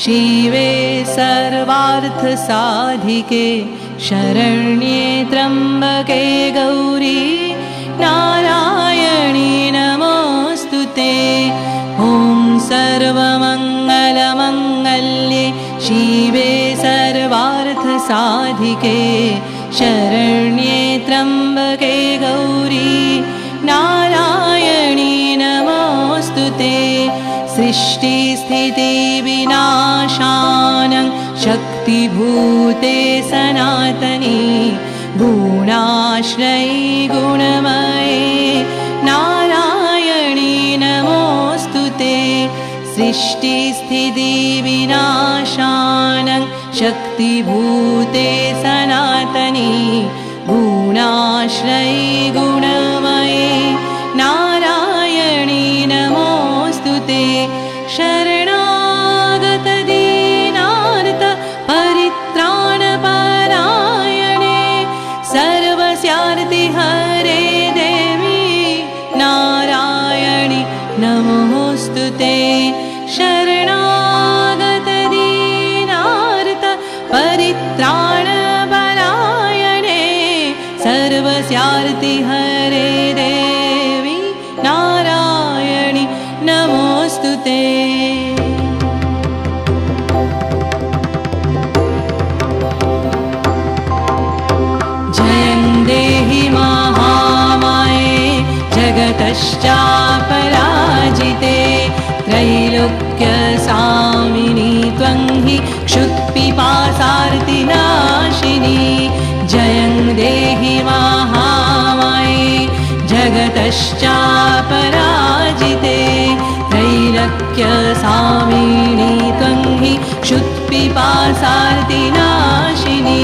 शिवे सर्वार्थसाधिके शरण्ये त्र्यम्बके गौरी नारायणी नमोऽस्तुते। ॐ सर्वमङ्गलमङ्गल्ये शिवे सर्वार्थसाधिके शरण्ये त्र्यम्बके गौरी नारायणी नमोऽस्तुते। सृष्टिस्थितिविनाशानं शक्तिभूते सनातनी गुणाश्रयी गुणमये नारायणी नमोऽस्तुते। सृष्टिस्थितिविनाशानं शक्तिभूते सनातनी गुणाश्रयी गुणमये नारायणी नमोऽस्तुते। शरणागत दीनार्त परित्राणपरायणे सर्वस्यार्ति हरे देवी नारायणी नमोऽस्तुते। शरणागत दीनार्त परित्राणपरायणे सर्वस्यार्ति हरे देवी नारायणी नमोऽस्तुते। जयं देहि महामाये जगतश्चापराजिते त्रैलोक्यसामिनी त्वं हि क्षुत्पिपासार्तिनाशिनी। जयं देहि महामाये जगतश्चापराजिते त्रैलोक्यसामिनी त्वं हि क्षुत्पिपासार्तिनाशिनी।